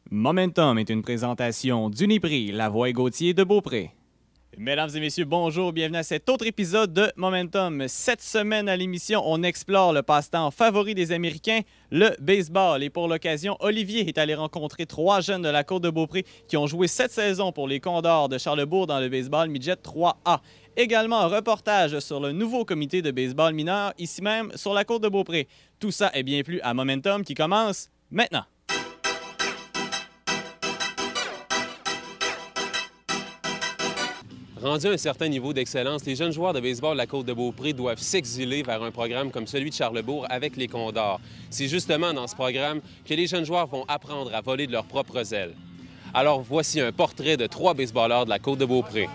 Momentum est une présentation d'Uniprix, Lavoie et Gauthier de Beaupré. Mesdames et messieurs, bonjour, bienvenue à cet autre épisode de Momentum. Cette semaine à l'émission, on explore le passe-temps favori des Américains, le baseball. Et pour l'occasion, Olivier est allé rencontrer 3 jeunes de la Côte de Beaupré qui ont joué cette saison pour les Condors de Charlesbourg dans le baseball midget 3A. Également, un reportage sur le nouveau comité de baseball mineur, ici même sur la Côte de Beaupré. Tout ça et bien plus à Momentum qui commence maintenant. Rendu à un certain niveau d'excellence, les jeunes joueurs de baseball de la Côte de Beaupré doivent s'exiler vers un programme comme celui de Charlesbourg avec les Condors. C'est justement dans ce programme que les jeunes joueurs vont apprendre à voler de leurs propres ailes. Alors voici un portrait de 3 baseballeurs de la Côte de Beaupré.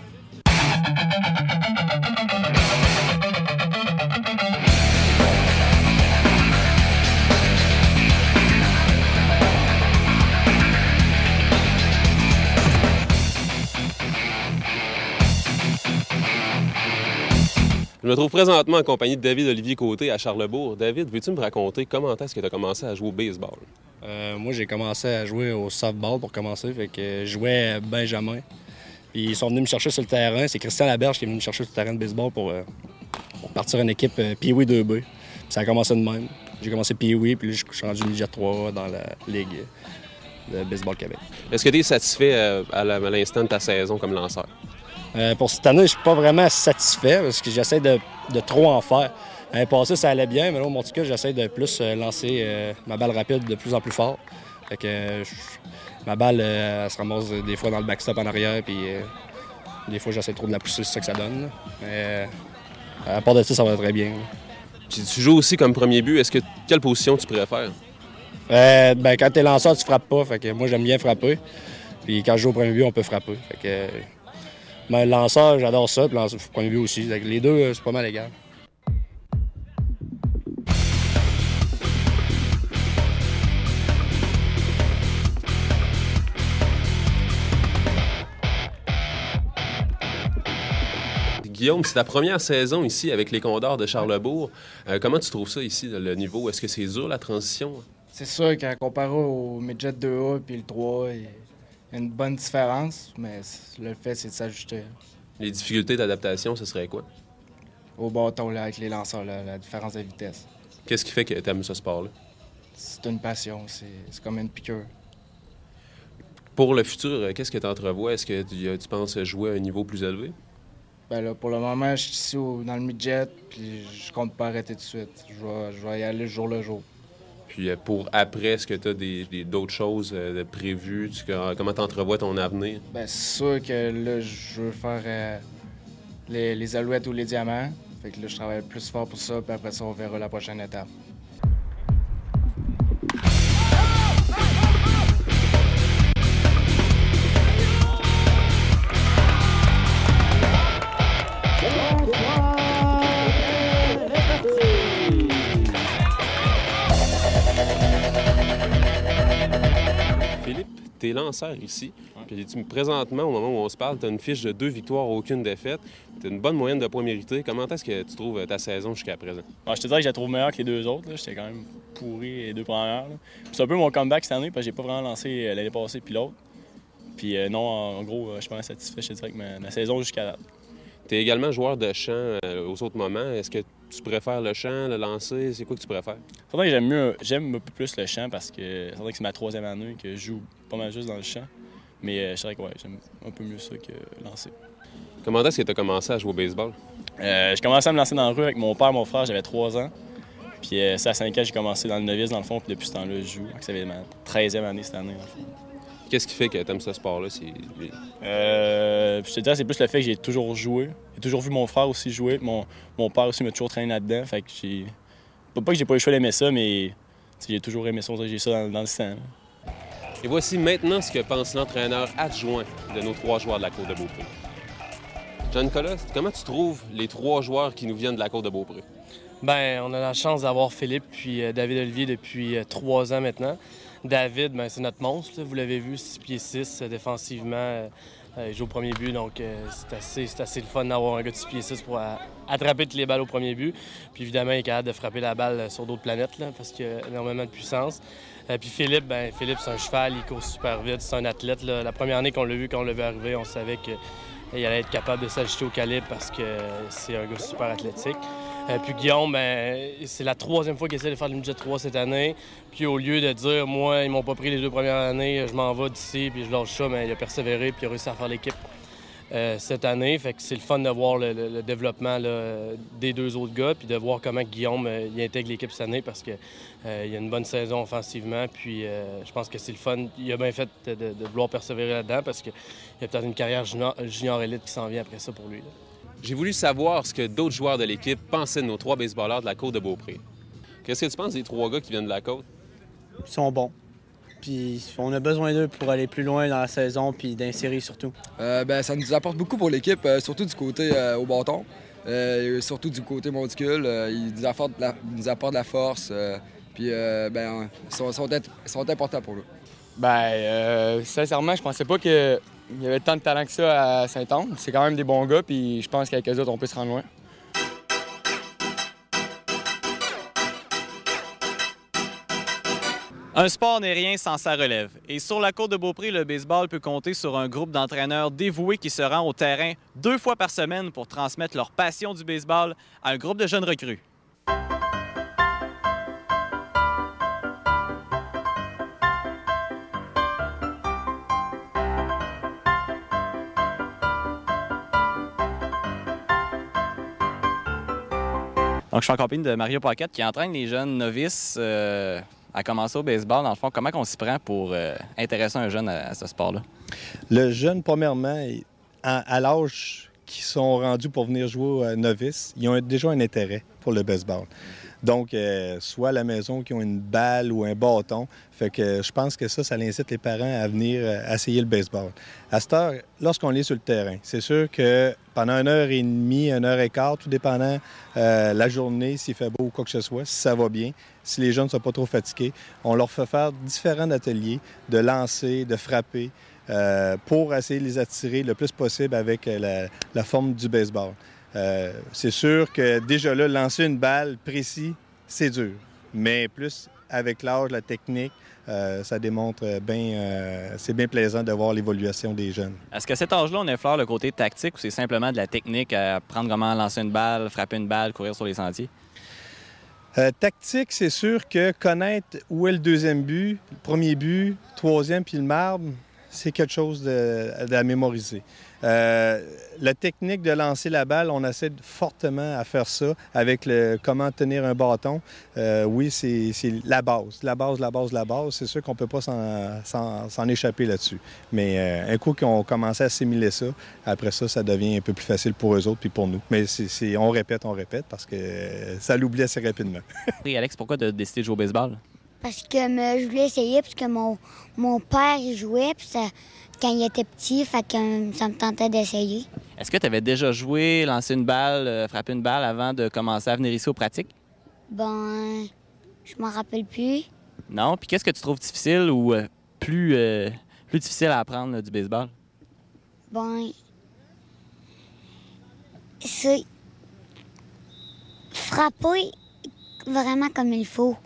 Je me trouve présentement en compagnie de David Olivier Côté à Charlesbourg. David, veux-tu me raconter comment est-ce que tu as commencé à jouer au baseball? Moi, j'ai commencé à jouer au softball pour commencer. Fait que je jouais Benjamin. Puis ils sont venus me chercher sur le terrain. C'est Christian Laberge qui est venu me chercher sur le terrain de baseball pour partir une équipe Pee-Wee 2B. Puis ça a commencé de même. J'ai commencé Pee-Wee, puis là, je suis rendu midget 3 dans la Ligue de baseball Québec. Est-ce que tu es satisfait à l'instant de ta saison comme lanceur? Pour cette année, je suis pas vraiment satisfait parce que j'essaie de trop en faire. L'année passée, ça allait bien, mais là, au Montica, j'essaie de plus lancer ma balle rapide de plus en plus fort. Fait que ma balle, elle se ramasse des fois dans le backstop en arrière, puis des fois, j'essaie trop de la pousser, c'est ça que ça donne. Mais à part de ça, ça va très bien. Puis tu joues aussi comme premier but. Quelle position tu préfères? Quand t'es lanceur, tu frappes pas. Fait que moi, j'aime bien frapper. Puis quand je joue au premier but, on peut frapper. Fait que mais le lanceur, j'adore ça, puis le premier but aussi. Les deux, c'est pas mal égal. Guillaume, c'est ta première saison ici avec les Condors de Charlesbourg. Comment tu trouves ça ici, le niveau? Est-ce que c'est dur, la transition? C'est sûr qu'à comparer au midget 2A puis le 3A, il y a une bonne différence, mais le fait, c'est de s'ajuster. Les difficultés d'adaptation, ce serait quoi? Au bâton, là, avec les lanceurs, là, la différence de vitesse. Qu'est-ce qui fait que tu aimes ce sport-là? C'est une passion, c'est comme une piqûre. Pour le futur, qu'est-ce que tu entrevois? Est-ce que tu penses jouer à un niveau plus élevé? Ben là, pour le moment, je suis ici dans le midget, puis je compte pas arrêter tout de suite. Je vais y aller jour le jour. Puis pour après, est-ce que tu as d'autres choses prévues? Comment tu entrevois ton avenir? Ben c'est sûr que là, je veux faire les alouettes ou les diamants. Fait que là, je travaille plus fort pour ça, puis après ça, on verra la prochaine étape. Philippe, tu es lanceur ici. Puis présentement, au moment où on se parle, tu as une fiche de 2 victoires, aucune défaite. Tu as une bonne moyenne de points mérités. Comment est-ce que tu trouves ta saison jusqu'à présent? Je te dirais que je la trouve meilleure que les 2 autres. J'étais quand même pourri les 2 premières. C'est un peu mon comeback cette année parce que j'ai pas vraiment lancé l'année passée puis l'autre. Puis non, en gros, je suis pas satisfait, je te dirais, avec ma saison jusqu'à date. Tu es également joueur de chant aux autres moments. Est-ce que tu préfères le chant, le lancer? C'est quoi que tu préfères? C'est vrai que j'aime un peu plus le chant parce que c'est vrai que c'est ma 3e année que je joue pas mal juste dans le chant. Mais je dirais que j'aime un peu mieux ça que lancer. Comment est-ce que tu as commencé à jouer au baseball? J'ai commencé à me lancer dans la rue avec mon père et mon frère, j'avais 3 ans. Puis ça, à 5 ans, j'ai commencé dans le novice, dans le fond, puis depuis ce temps-là, je joue. Ça fait ma 13e année cette année, dans le fond. Qu'est-ce qui fait que tu aimes ce sport-là? Je te dirais, c'est plus le fait que j'ai toujours joué. J'ai toujours vu mon frère aussi jouer. Mon père aussi m'a toujours traîné là-dedans. Fait que pas que j'ai pas eu le choix d'aimer ça, mais j'ai toujours aimé ça. J'ai ça dans le sang. Et voici maintenant ce que pense l'entraîneur adjoint de nos 3 joueurs de la Côte de Beaupré. Jean-Nicolas, comment tu trouves les 3 joueurs qui nous viennent de la Côte de Beaupré? Bien, on a la chance d'avoir Philippe puis David Olivier depuis 3 ans maintenant. David, c'est notre monstre, là. Vous l'avez vu, 6 pieds 6 défensivement, Il joue au premier but, donc c'est assez le fun d'avoir un gars de 6 pieds 6 pour attraper toutes les balles au premier but. Puis évidemment, il est capable de frapper la balle sur d'autres planètes là, parce qu'il a énormément de puissance. Puis Philippe, c'est un cheval, il court super vite, c'est un athlète. Là. La première année qu'on l'a vu, quand on l'a vu arriver, on savait qu'il allait être capable de s'ajuster au calibre parce que c'est un gars super athlétique. Puis Guillaume, c'est la 3e fois qu'il essaie de faire le midget 3 cette année. Puis au lieu de dire, moi, ils m'ont pas pris les 2 premières années, je m'en vais d'ici, puis je lâche ça, mais il a persévéré, puis il a réussi à faire l'équipe cette année. Fait que c'est le fun de voir le développement là, des 2 autres gars, puis de voir comment Guillaume il intègre l'équipe cette année, parce qu'il a une bonne saison offensivement. Puis je pense que c'est le fun. Il a bien fait de vouloir persévérer là-dedans, parce qu'il y a peut-être une carrière junior élite qui s'en vient après ça pour lui. Là. J'ai voulu savoir ce que d'autres joueurs de l'équipe pensaient de nos 3 baseballeurs de la Côte de Beaupré. Qu'est-ce que tu penses des 3 gars qui viennent de la Côte? Ils sont bons. Puis on a besoin d'eux pour aller plus loin dans la saison, puis dans les séries surtout. Ça nous apporte beaucoup pour l'équipe, surtout du côté au bâton, surtout du côté monticule. Ils nous apportent de la force, puis ils sont importants pour nous. Sincèrement, je pensais pas qu'il y avait tant de talent que ça à Saint-Anne. C'est quand même des bons gars, puis je pense qu'avec eux autres, on peut se rendre loin. Un sport n'est rien sans sa relève. Et sur la Côte de Beaupré, le baseball peut compter sur un groupe d'entraîneurs dévoués qui se rend au terrain 2 fois par semaine pour transmettre leur passion du baseball à un groupe de jeunes recrues. Donc, je suis en compagnie de Mario Paquette qui entraîne les jeunes novices à commencer au baseball. Dans le fond, comment on s'y prend pour intéresser un jeune à ce sport-là? Le jeune, premièrement, à l'âge qu'ils sont rendus pour venir jouer novice, ils ont déjà un intérêt pour le baseball. Donc, soit à la maison qui ont une balle ou un bâton. Fait que je pense que ça incite les parents à venir essayer le baseball. À cette heure, lorsqu'on est sur le terrain, c'est sûr que pendant 1h30, 1h15, tout dépendant la journée, s'il fait beau ou quoi que ce soit, si ça va bien, si les jeunes ne sont pas trop fatigués, on leur fait faire différents ateliers de lancer, de frapper, pour essayer de les attirer le plus possible avec la forme du baseball. C'est sûr que déjà là, lancer une balle précis, c'est dur. Mais plus avec l'âge, la technique, ça démontre bien... c'est bien plaisant de voir l'évolution des jeunes. Est-ce qu'à cet âge-là, on effleure le côté tactique ou c'est simplement de la technique à apprendre comment lancer une balle, frapper une balle, courir sur les sentiers? Tactique, c'est sûr que connaître où est le 2e but, le 1er but, 3e puis le marbre, c'est quelque chose à mémoriser. La technique de lancer la balle, on essaie fortement à faire ça avec comment tenir un bâton. Oui, c'est la base. C'est sûr qu'on ne peut pas s'en échapper là-dessus. Mais un coup qu'on commence à assimiler ça, après ça, ça devient un peu plus facile pour eux autres puis pour nous. Mais on répète parce que ça l'oublie assez rapidement. Et Alex, pourquoi tu as décidé de jouer au baseball? Parce que je voulais essayer, parce que mon père il jouait, puis ça, quand il était petit, fait que ça me tentait d'essayer. Est-ce que tu avais déjà joué, lancé une balle, frappé une balle avant de commencer à venir ici aux pratiques? Je m'en rappelle plus. Non? Puis qu'est-ce que tu trouves difficile ou plus difficile à apprendre là, du baseball? C'est frapper vraiment comme il faut.